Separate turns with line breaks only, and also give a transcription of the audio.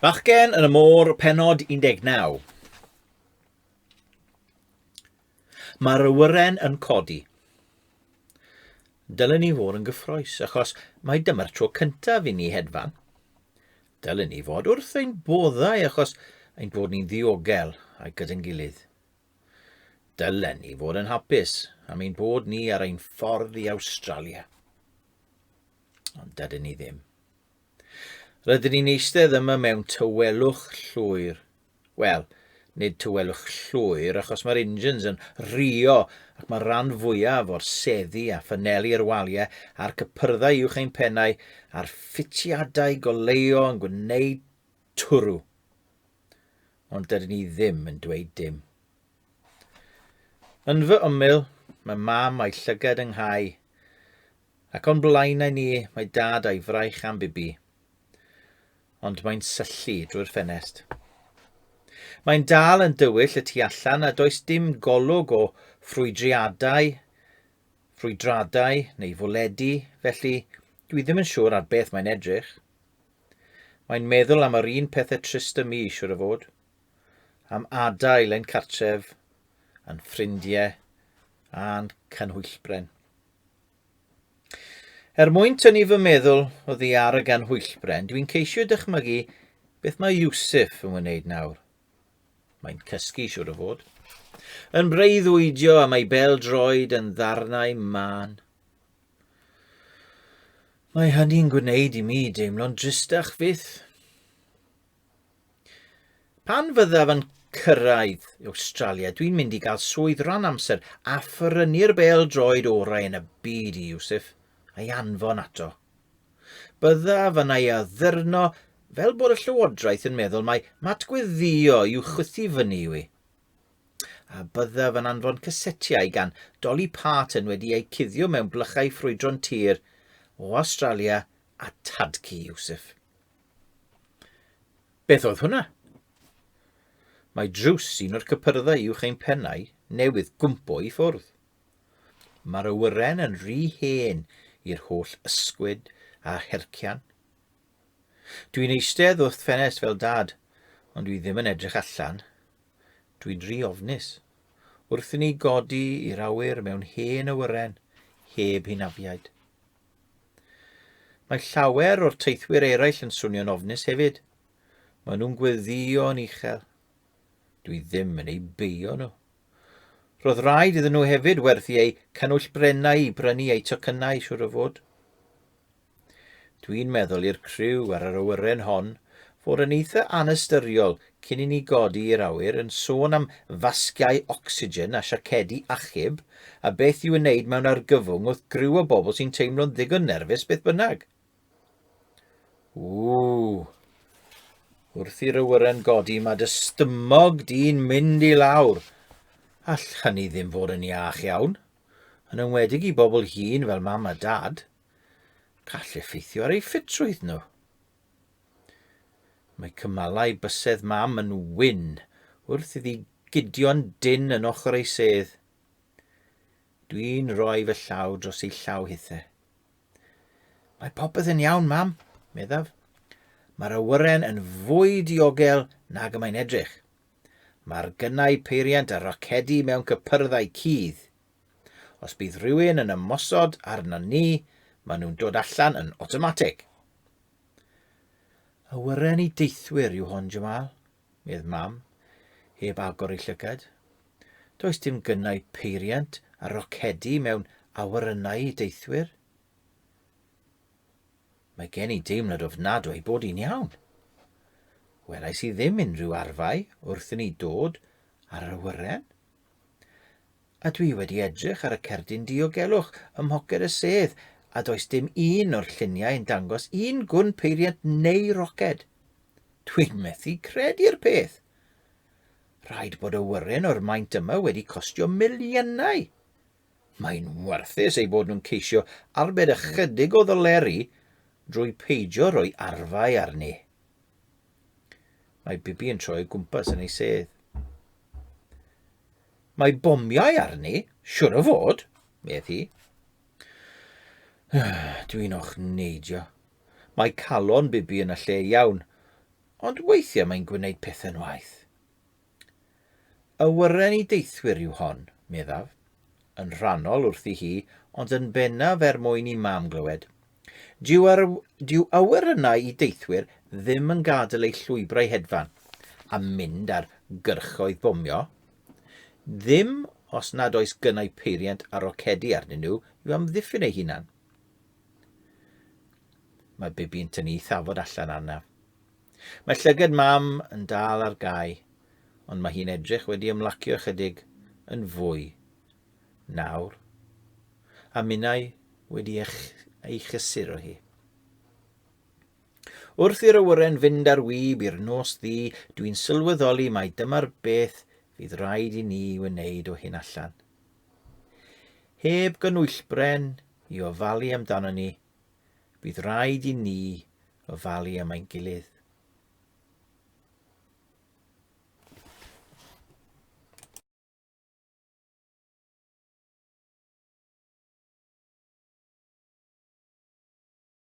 Bachgen yn y môr, Pennod 19. Mae'r awyren yn codi. Dylen ni fod yn gyffroes, achos mae dyma'r tro cyntaf i ni hedfan. Dylen ni fod wrth ein boddau, achos ein bod ni'n ddiogel a'i gyda'n gilydd. Dylen ni fod yn hapus am ein bod ni ar ein ffordd i Awstralia. Ond dydyn ni ddim. Rydyn ni'n eistedd yma mewn tywelwch llwyr. Wel, nid tywelwch llwyr, achos mae'r engines yn rio ac mae'r rhan fwyaf o'r seddi a ffyneli'r waliau a'r cypyrddau uwch ein pennau a'r ffitiadau goleuo yn gwneud twrw. Ond dydyn ni ddim yn dweud dim. Yn fy ymyl, mae mam a'i llygad yng nghau, ac o'n blaenau ni mae dad a'i fraich am bibi. Ond mae'n syllu drwy'r ffenest. Mae'n dal yn dywyll y tu allan a does dim golwg o ffrwydradau neu foledi, felly dwi ddim yn siŵr ar beth mae'n edrych. Mae'n meddwl am yr un pethau trist ym mi, siwr o fod, am adael ein cartref, yn ffrindiau a'n canhwyllbren. Mwyn tynnu fy meddwl oddi ar y ganhwyllbren, dwi'n ceisio dychmygu beth mae Iwsif yn wneud nawr. Mae'n cysgu, siwr o fod. Yn breuddwydio am ei bel-droed yn ddarnau man. Mae hynny'n gwneud i mi deimlo'n dristach fyth. Pan fyddaf yn cyrraedd Awstralia, dwi'n mynd i gael swydd ran amser a ffyrny'r bel-droed orau yn y byd i Iwsif. A'i anfon ato. Byddaf yn ei addurno fel bod y llywodraeth yn meddwl mae matgweddio i'w chwythu fyny i. A byddaf yn anfon cysetiau gan Dolly Parton wedi ei cuddio mewn blychau ffrwydron tir o Australia a tadcu Iwsif. Beth oedd hwnna? Mae drws un o'r cypyrddau uwch ein pennau newydd gwmpo i ffwrdd. Mae'r awyren yn rhy hen i'r holl ysgwyd a hercian. Dwi'n eistedd wrth ffenest fel dad, ond dwi ddim yn edrych allan. Dwi'n rhy ofnus, wrth i ni godi i'r awyr mewn hen awyren, heb hunafiaid. Mae llawer o'r teithwyr eraill yn swnio'n ofnus hefyd. Maen nhw'n gweddïo'n uchel. Dwi ddim yn ei beio nhw. Roedd rhaid iddyn nhw hefyd werthu ei canwyllbrennau i brynu eu tocynnau, siwr o fod. Dwi'n meddwl i'r criw ar yr awyren hon fod yn eitha anastyriol cyn i ni godi i'r awyr yn sôn am fasgiau ocsigen a siacedi achub a beth i'w wneud mewn argyfwng wrth griw o bobl sy'n teimlo'n ddigon nerfus beth bynnag. Wrth i'r awyren godi mae dy stymog di'n mynd i lawr. All hynny ddim fod yn iach iawn, yn enwedig i bobl hŷn fel mam a dad. Gall effeithio ar ei ffitrwydd nhw. Mae cymalau bysedd mam yn wyn wrth iddi gudio'n dyn yn ochr ei sedd. Dwi'n rhoi fy llaw dros ei llaw hithau. Mae popeth yn iawn, mam, meddaf. Mae'r awyren yn fwy diogel nag y mae'n edrych. Mae'r gynnau peiriant a rocedi mewn cypyrddau cudd. Os bydd rhywun yn ymosod arno ni, maen nhw'n dod allan yn automatic. Awyren i deithwyr yw hon, Jamal, medd mam, heb agor ei llygad. Does dim gynnau peiriant a rocedi mewn awyrennau i deithwyr. Mae gen i deimlad ofnadwy bod hi'n iawn. Welais i ddim unrhyw arfau wrth i ni dod ar yr awyren. A dwi wedi edrych ar y cerdyn diogelwch ym mhoced y sedd, a does dim un o'r lluniau yn dangos un gwn peiriant neu roced. Dwi'n methu credu'r peth. Rhaid bod awyren o'r maint yma wedi costio miliynau. Mae'n werthus ei bod nhw'n ceisio arbed ychydig o ddoleri drwy peidio roi arfau arni. Mae bibi yn troi o gwmpas yn ei sedd. Mae bomiau arni, siwr o fod, medd hi. Dwi'n och neidio. Mae calon bibi yn y lle iawn, ond weithiau mae'n gwneud pethau'n waith. Awyren i deithwyr yw hon, meddaf, yn rhannol wrthi hi, ond yn bennaf mwyn i mam glywed. Dyw awyr yna i deithwyr ddim yn gadael ei llwybrau hedfan a mynd ar gyrchoedd bomio. Ddim os nad oes gynnau peiriant a rocedi arnyn nhw yw amddiffyn eu hunan. Mae Bibi'n tynnu thafod allan arnaf. Mae llygad mam yn dal ar gau, ond mae hi'n edrych wedi ymlacio ychydig yn fwy nawr, a minnau wedi ei chysuro hi. Wrth i'r awyren fynd ar wyb i'r nos ddi, dwi'n sylweddoli mai dyma'r beth fydd rhaid i ni wneud o hyn allan. Heb gynwyllbren i ofalu amdano ni, bydd rhaid i ni ofalu am ein gilydd.